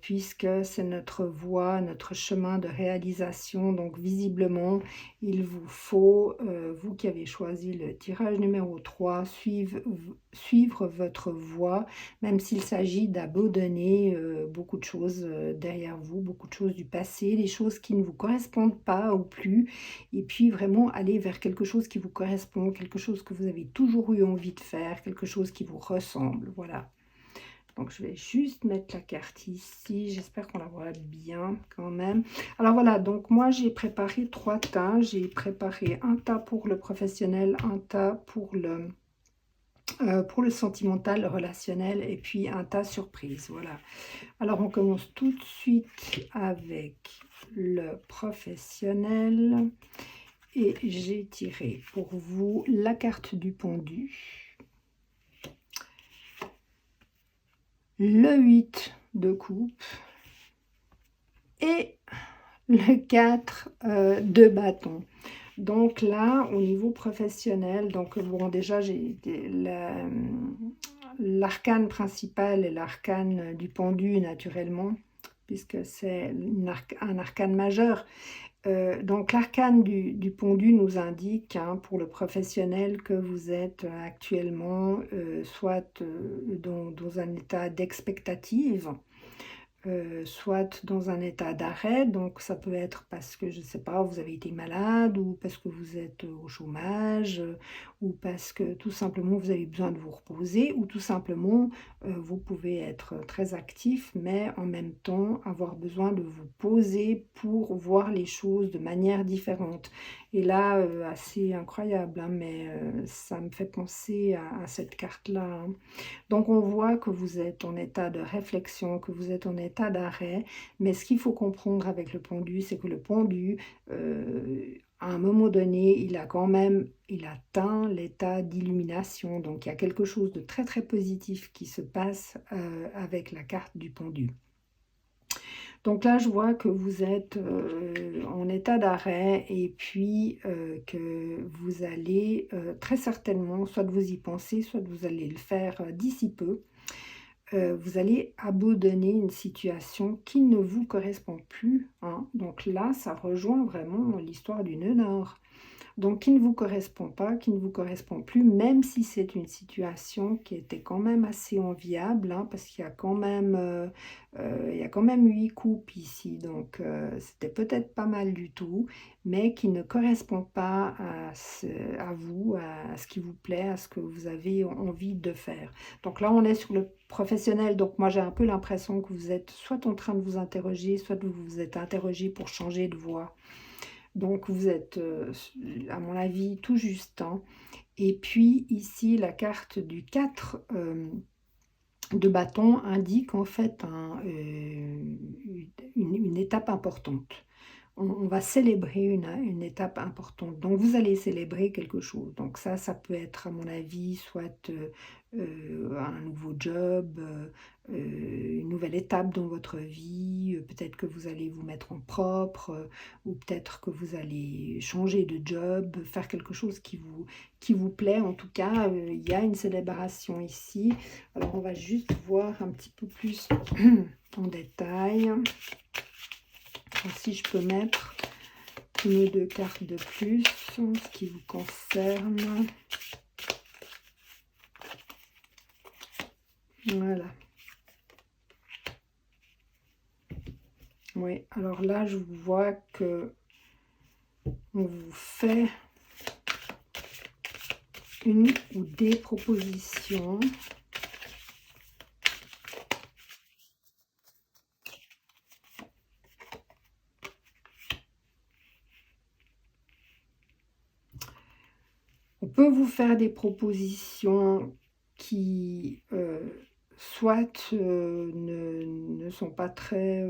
puisque c'est notre voie, notre chemin de réalisation. Donc visiblement, il vous faut, vous qui avez choisi le tirage numéro 3, suivre votre voie, même s'il s'agit d'abandonner beaucoup de choses derrière vous, beaucoup de choses du passé, des choses qui ne vous correspondent pas ou plus, et puis vraiment aller vers quelque chose qui vous correspond, quelque chose que vous avez toujours eu envie de faire, quelque chose qui vous ressemble. Voilà. Donc, je vais juste mettre la carte ici. J'espère qu'on la voit bien quand même. Alors, voilà. Donc, moi, j'ai préparé 3 tas. J'ai préparé un tas pour le professionnel, un tas pour le sentimental, le relationnel et puis un tas surprise. Voilà. Alors, on commence tout de suite avec le professionnel. Et j'ai tiré pour vous la carte du pendu. Le 8 de coupe et le 4 de bâton. Donc là, au niveau professionnel, donc bon, déjà j'ai l'arcane principal et l'arcane du pendu naturellement, puisque c'est un arcane majeur. Donc l'arcane du pendu nous indique pour le professionnel que vous êtes actuellement soit dans un état d'expectative, soit dans un état d'arrêt. Donc ça peut être parce que, je ne sais pas, vous avez été malade, ou parce que vous êtes au chômage, ou parce que tout simplement vous avez besoin de vous reposer, ou tout simplement vous pouvez être très actif, mais en même temps avoir besoin de vous poser pour voir les choses de manière différente. Et là, assez incroyable, mais ça me fait penser à cette carte-là. Donc on voit que vous êtes en état de réflexion, que vous êtes en état d'arrêt, mais ce qu'il faut comprendre avec le pendu, c'est que le pendu, à un moment donné, il atteint l'état d'illumination. Donc il y a quelque chose de très très positif qui se passe avec la carte du pendu. Donc là, je vois que vous êtes en état d'arrêt, et puis que vous allez très certainement, soit vous y pensez, soit vous allez le faire d'ici peu, vous allez abandonner une situation qui ne vous correspond plus. Donc là, ça rejoint vraiment l'histoire du nœud nord. Donc, qui ne vous correspond pas, qui ne vous correspond plus, même si c'est une situation qui était quand même assez enviable, parce qu'il y a quand même, il y a quand même 8 coupes ici, donc c'était peut-être pas mal du tout, mais qui ne correspond pas à vous, à ce qui vous plaît, à ce que vous avez envie de faire. Donc là, on est sur le professionnel, donc moi j'ai un peu l'impression que vous êtes soit en train de vous interroger, soit vous vous êtes interrogé pour changer de voie. Donc vous êtes, à mon avis, tout juste. Et puis ici, la carte du 4 de bâton indique en fait une étape importante. On va célébrer une étape importante. Donc, vous allez célébrer quelque chose. Donc, ça peut être, à mon avis, soit un nouveau job, une nouvelle étape dans votre vie. Peut-être que vous allez vous mettre en propre, ou peut-être que vous allez changer de job, faire quelque chose qui vous plaît. En tout cas, il y a une célébration ici. Alors, on va juste voir un petit peu plus en détail. Si je peux mettre une ou 2 cartes de plus en ce qui vous concerne. Voilà. Oui, alors là, je vois que on vous fait une ou des propositions. On peut vous faire des propositions qui soit ne sont pas très,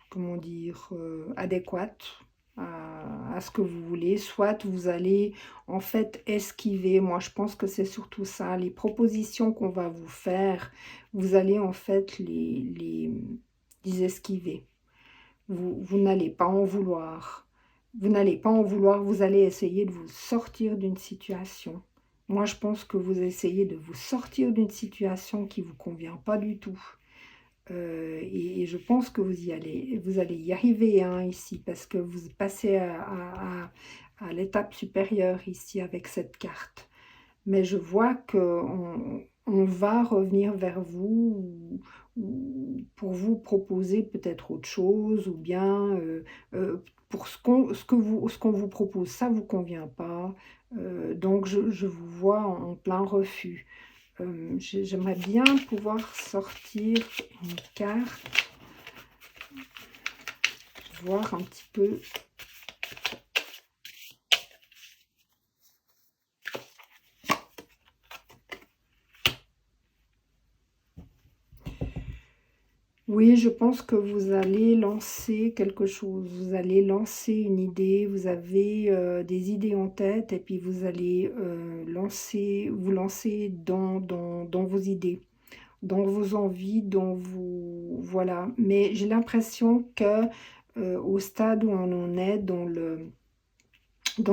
comment dire, adéquates à ce que vous voulez, soit vous allez en fait esquiver. Moi, je pense que c'est surtout ça. Les propositions qu'on va vous faire, vous allez en fait les esquiver. Vous n'allez pas en vouloir. Vous n'allez pas en vouloir, vous allez essayer de vous sortir d'une situation. Moi, je pense que vous essayez de vous sortir d'une situation qui ne vous convient pas du tout. Et je pense que vous allez y arriver hein, ici, parce que vous passez à l'étape supérieure ici avec cette carte. Mais je vois qu'on on va revenir vers vous ou pour vous proposer peut-être autre chose, ou bien pour ce qu'on vous propose, ça ne vous convient pas. Donc je vous vois en plein refus. J'aimerais bien pouvoir sortir une carte, voir un petit peu. Oui, je pense que vous allez lancer quelque chose, vous allez lancer une idée, vous avez des idées en tête et puis vous allez vous lancer dans vos idées, dans vos envies, dans vos... Voilà. Mais j'ai l'impression que au stade où on en est dans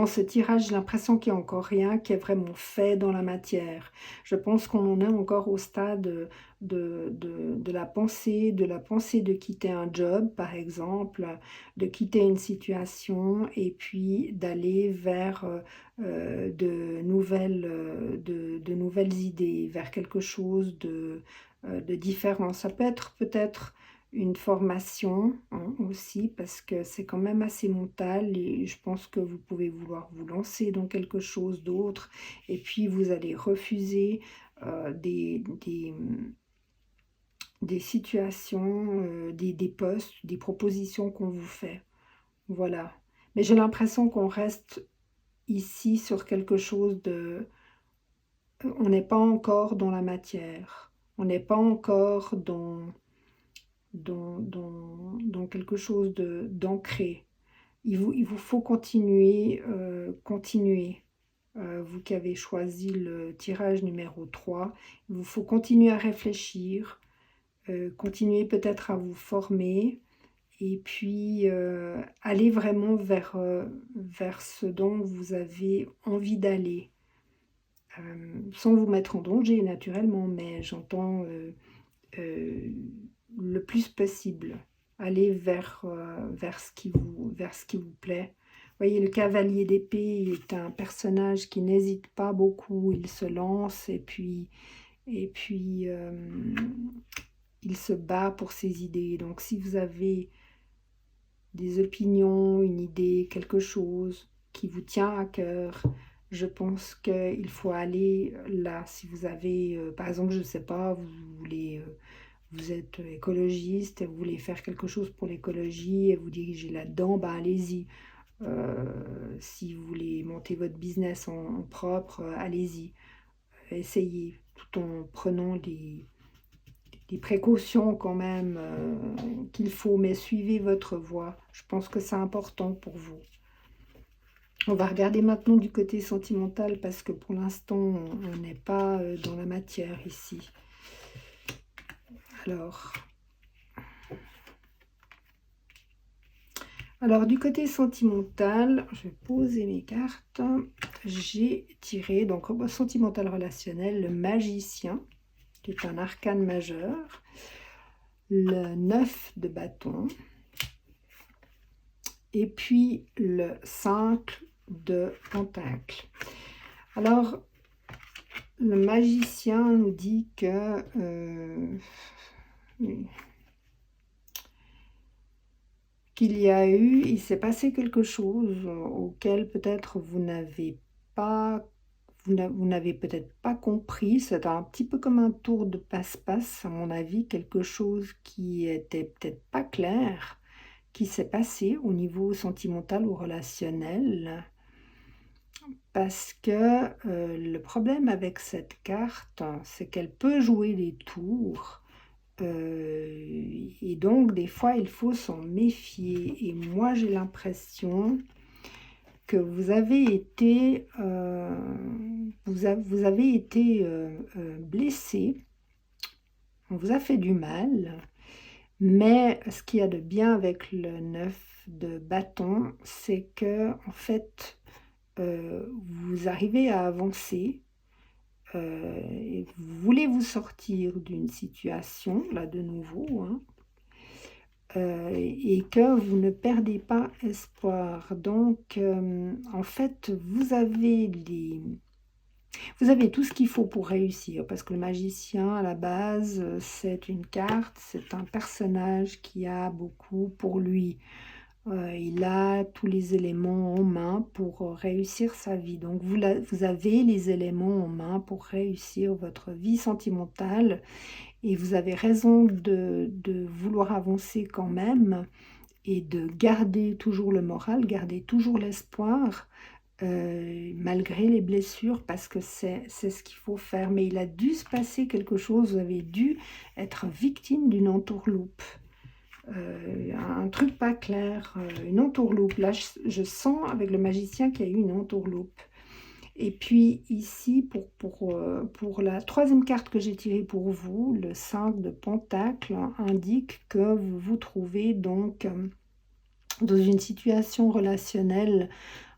ce tirage, j'ai l'impression qu'il n'y a encore rien qui est vraiment fait dans la matière. Je pense qu'on en est encore au stade de la pensée de quitter un job, par exemple, de quitter une situation et puis d'aller vers de nouvelles idées, vers quelque chose de différent. Ça peut être peut-être une formation hein, aussi, parce que c'est quand même assez mental et je pense que vous pouvez vouloir vous lancer dans quelque chose d'autre et puis vous allez refuser des situations, des postes, des propositions qu'on vous fait. Voilà. Mais j'ai l'impression qu'on reste ici sur quelque chose de... On n'est pas encore dans la matière. On n'est pas encore dans quelque chose d'ancré. Il vous faut continuer, continuer. Vous qui avez choisi le tirage numéro 3, il vous faut continuer à réfléchir, continuer peut-être à vous former et puis aller vraiment vers ce dont vous avez envie d'aller. Sans vous mettre en danger naturellement, mais j'entends euh, le plus possible. Aller vers ce qui vous plaît. Vous voyez, le cavalier d'épée est un personnage qui n'hésite pas beaucoup. Il se lance et puis il se bat pour ses idées. Donc si vous avez des opinions, une idée, quelque chose qui vous tient à cœur, je pense qu'il faut aller là. Si vous avez, par exemple, je ne sais pas, vous êtes écologiste et vous voulez faire quelque chose pour l'écologie et vous dirigez là-dedans, ben allez-y. Si vous voulez monter votre business en propre, allez-y. Essayez, tout en prenant des précautions quand même qu'il faut, mais suivez votre voie. Je pense que c'est important pour vous. On va regarder maintenant du côté sentimental parce que pour l'instant, on n'est pas dans la matière ici. Alors, du côté sentimental, je vais poser mes cartes. J'ai tiré, donc, sentimental relationnel, le magicien, qui est un arcane majeur, le 9 de bâton, et puis le 5 de pentacle. Alors, le magicien nous dit que il s'est passé quelque chose auquel peut-être vous n'avez pas, vous n'avez peut-être pas compris. C'est un petit peu comme un tour de passe-passe, à mon avis, quelque chose qui était peut-être pas clair, qui s'est passé au niveau sentimental ou relationnel. Parce que le problème avec cette carte, c'est qu'elle peut jouer des tours. Et donc, des fois, il faut s'en méfier. Et moi, j'ai l'impression que vous avez été, vous avez été blessé. On vous a fait du mal. Mais ce qu'il y a de bien avec le 9 de bâton, c'est que, en fait, vous arrivez à avancer. Et vous voulez vous sortir d'une situation, là de nouveau, hein, et que vous ne perdez pas espoir. Donc, en fait, vous avez tout ce qu'il faut pour réussir, parce que le magicien, à la base, c'est une carte, c'est un personnage qui a beaucoup pour lui. Il a tous les éléments en main pour réussir sa vie. Donc vous avez les éléments en main pour réussir votre vie sentimentale et vous avez raison de vouloir avancer quand même et de garder toujours le moral, garder toujours l'espoir malgré les blessures parce que c'est ce qu'il faut faire. Mais il a dû se passer quelque chose, vous avez dû être victime d'une entourloupe. Un truc pas clair, une entourloupe. Là, je sens avec le magicien qu'il y a eu une entourloupe. Et puis ici, pour la troisième carte que j'ai tirée pour vous, le 5 de Pentacle indique que vous vous trouvez donc dans une situation relationnelle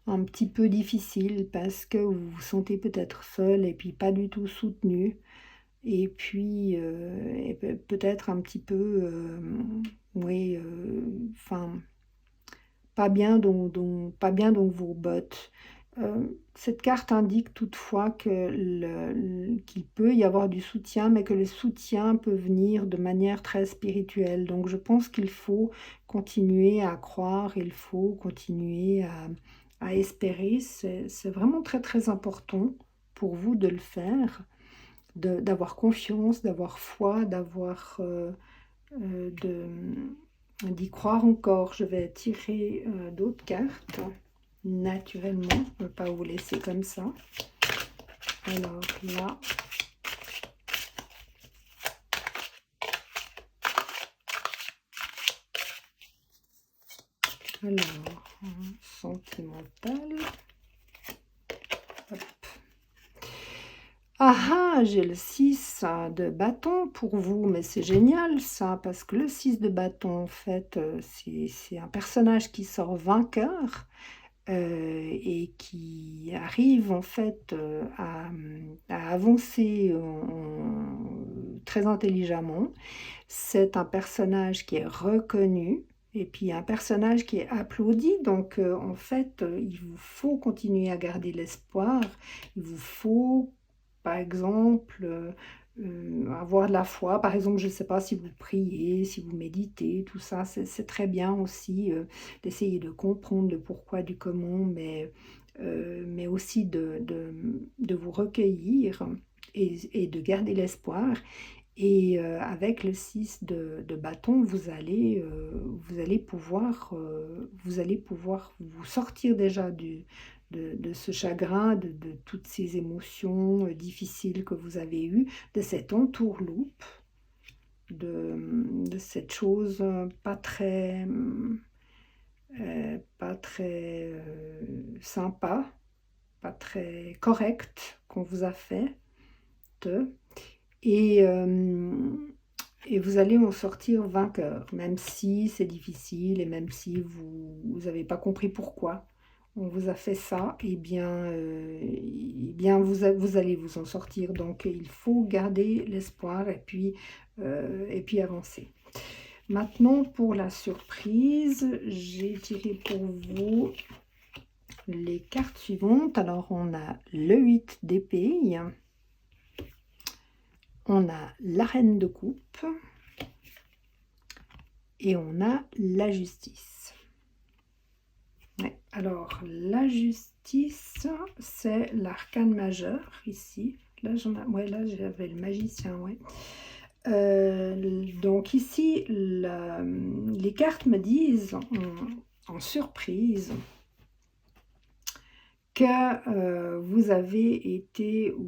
un petit peu difficile parce que vous vous sentez peut-être seul et puis pas du tout soutenu. Et puis, peut-être un petit peu, oui, enfin, pas bien dans vos bottes. Cette carte indique toutefois qu'il peut y avoir du soutien, mais que le soutien peut venir de manière très spirituelle. Donc, je pense qu'il faut continuer à croire, il faut continuer à espérer. C'est vraiment très, très important pour vous de le faire d'avoir confiance, d'avoir foi, d'y croire encore. Je vais tirer d'autres cartes, naturellement, je ne vais pas vous laisser comme ça. Alors là, alors, sentimental. Hop. Ah ah, j'ai le 6 de bâton pour vous, mais c'est génial ça, parce que le 6 de bâton, en fait, c'est un personnage qui sort vainqueur et qui arrive en fait à avancer très intelligemment. C'est un personnage qui est reconnu et puis un personnage qui est applaudi. Donc en fait, il vous faut continuer à garder l'espoir. Il vous faut par exemple, avoir de la foi. Par exemple, je ne sais pas si vous priez, si vous méditez, tout ça, c'est très bien aussi d'essayer de comprendre le pourquoi du comment, mais aussi de vous recueillir et de garder l'espoir. Et avec le 6 de bâton, vous allez pouvoir vous sortir déjà de ce chagrin, de toutes ces émotions difficiles que vous avez eues, de cette entourloupe, de cette chose pas très sympa, pas très correcte qu'on vous a fait. Et, et vous allez en sortir vainqueur, même si c'est difficile et même si vous n'avez pas compris pourquoi on vous a fait ça, eh bien vous allez vous en sortir. Donc il faut garder l'espoir et puis avancer. Maintenant pour la surprise, j'ai tiré pour vous les cartes suivantes. Alors on a le 8 d'épée, on a la reine de coupe et on a la justice. Ouais. Alors, la justice, c'est l'arcane majeur ici. Là, ouais, là j'avais le magicien, ouais. Donc ici, les cartes me disent en surprise que vous avez été, ou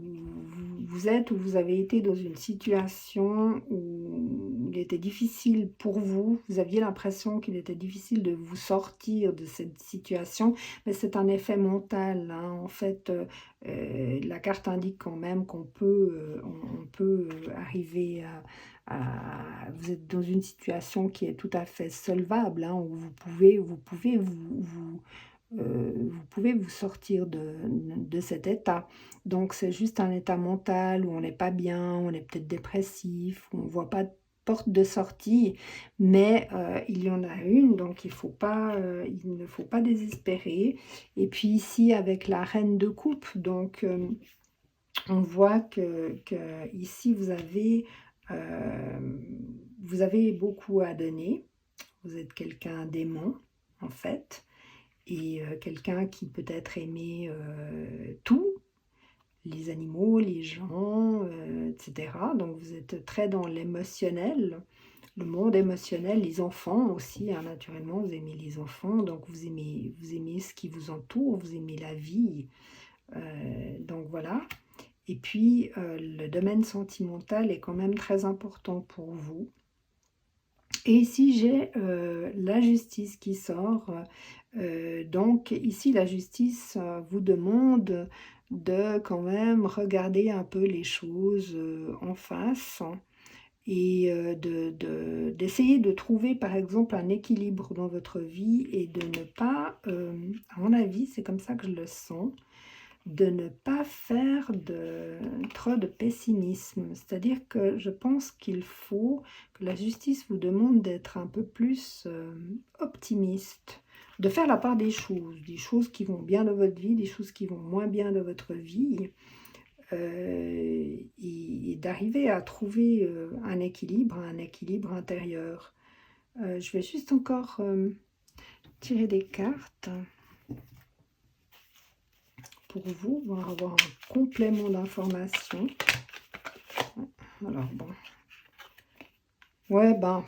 vous êtes, ou vous avez été dans une situation où il était difficile pour vous, vous aviez l'impression qu'il était difficile de vous sortir de cette situation, mais c'est un effet mental, hein. En fait, la carte indique quand même qu'on peut, on peut arriver vous êtes dans une situation qui est tout à fait solvable, hein, où vous pouvez vous sortir de cet état. Donc c'est juste un état mental où on n'est pas bien, on est peut-être dépressif, où on ne voit pas de porte de sortie, mais il y en a une, donc il ne faut pas désespérer. Et puis ici avec la reine de coupe, donc on voit que ici vous avez beaucoup à donner. Vous êtes quelqu'un d'aimant en fait, et quelqu'un qui peut-être aimait tout, les animaux, les gens, etc. Donc vous êtes très dans l'émotionnel, le monde émotionnel, les enfants aussi, hein, naturellement, vous aimez les enfants, donc vous aimez ce qui vous entoure, vous aimez la vie, donc voilà. Et puis le domaine sentimental est quand même très important pour vous. Et ici, j'ai la justice qui sort. Donc ici, la justice vous demande de quand même regarder un peu les choses en face et d'essayer de trouver, par exemple, un équilibre dans votre vie et de ne pas, à mon avis, c'est comme ça que je le sens, de ne pas faire trop de pessimisme. C'est-à-dire que je pense qu'il faut que la justice vous demande d'être un peu plus optimiste, de faire la part des choses qui vont bien dans votre vie, des choses qui vont moins bien dans votre vie, et d'arriver à trouver un équilibre intérieur. Je vais juste encore tirer des cartes pour vous, on va avoir un complément d'information. Alors bon. Ouais, ben,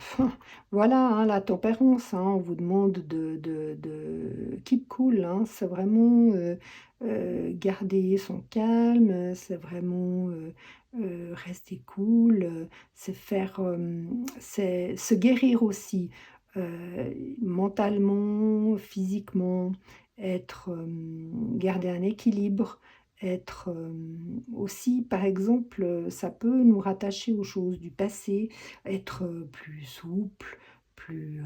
voilà, hein, la tempérance, hein, on vous demande de keep cool, hein, c'est vraiment garder son calme, c'est vraiment rester cool, c'est faire, c'est se guérir aussi, mentalement, physiquement, garder un équilibre, être aussi, par exemple, ça peut nous rattacher aux choses du passé, être plus souple, plus,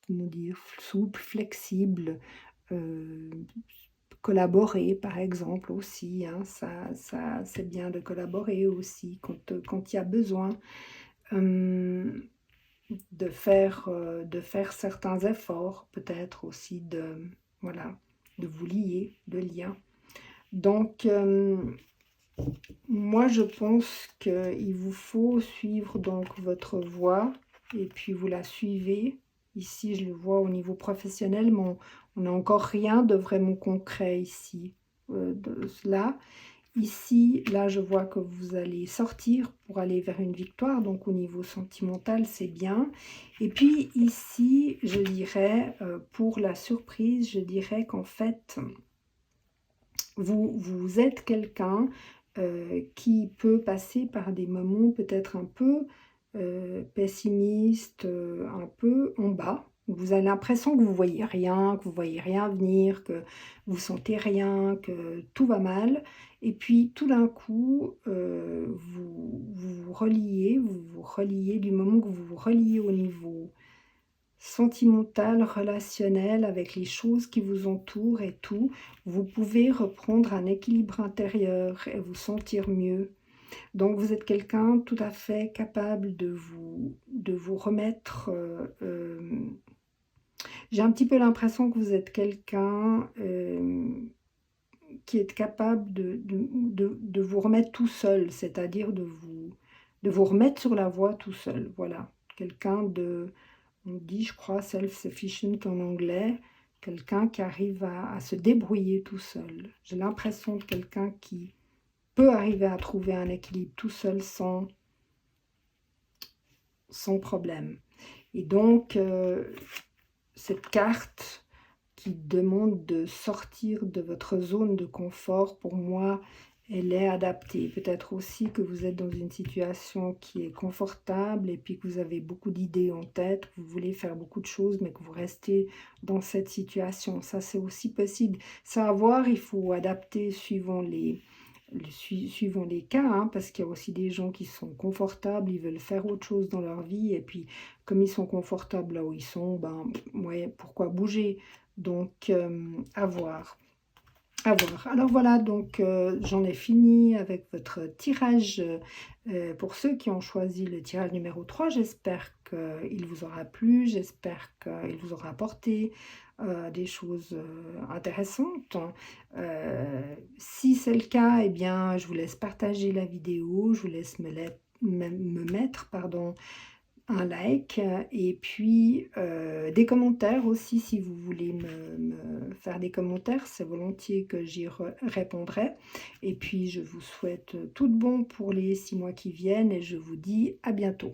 comment dire, souple, flexible, euh, collaborer par exemple aussi, hein, ça c'est bien de collaborer aussi quand il y a besoin, de faire certains efforts, peut-être aussi voilà, de vous lier, de lien. Donc, moi, je pense qu'il vous faut suivre donc votre voie et puis vous la suivez. Ici, je le vois au niveau professionnel, mais on n'a encore rien de vraiment concret ici, de cela. Ici, là, je vois que vous allez sortir pour aller vers une victoire, donc au niveau sentimental, c'est bien. Et puis ici, je dirais, pour la surprise, je dirais qu'en fait, vous êtes quelqu'un qui peut passer par des moments peut-être un peu pessimistes, un peu en bas. Vous avez l'impression que vous voyez rien, que vous voyez rien venir, que vous sentez rien, que tout va mal. Et puis tout d'un coup, vous vous reliez du moment que vous vous reliez au niveau sentimental, relationnel, avec les choses qui vous entourent et tout, vous pouvez reprendre un équilibre intérieur et vous sentir mieux. Donc vous êtes quelqu'un tout à fait capable de vous remettre. J'ai un petit peu l'impression que vous êtes quelqu'un qui est capable de vous remettre tout seul, c'est-à-dire de vous remettre sur la voie tout seul. Voilà, quelqu'un de, on dit, je crois, self-sufficient en anglais, quelqu'un qui arrive à se débrouiller tout seul. J'ai l'impression de quelqu'un qui peut arriver à trouver un équilibre tout seul sans problème. Et donc, cette carte qui demande de sortir de votre zone de confort, pour moi, elle est adaptée. Peut-être aussi que vous êtes dans une situation qui est confortable et puis que vous avez beaucoup d'idées en tête, que vous voulez faire beaucoup de choses, mais que vous restez dans cette situation. Ça, c'est aussi possible. Ça à voir, il faut adapter suivant suivant les cas, hein, parce qu'il y a aussi des gens qui sont confortables, ils veulent faire autre chose dans leur vie, et puis comme ils sont confortables là où ils sont, ben ouais, pourquoi bouger? Donc à voir. À voir. Alors voilà, donc j'en ai fini avec votre tirage pour ceux qui ont choisi le tirage numéro 3. J'espère qu'il vous aura plu, j'espère qu'il vous aura apporté des choses intéressantes. Si c'est le cas, eh bien, je vous laisse partager la vidéo, je vous laisse me mettre, pardon, un like et puis des commentaires aussi si vous voulez me faire des commentaires, c'est volontiers que j'y répondrai. Et puis je vous souhaite tout de bon pour les 6 mois qui viennent et je vous dis à bientôt.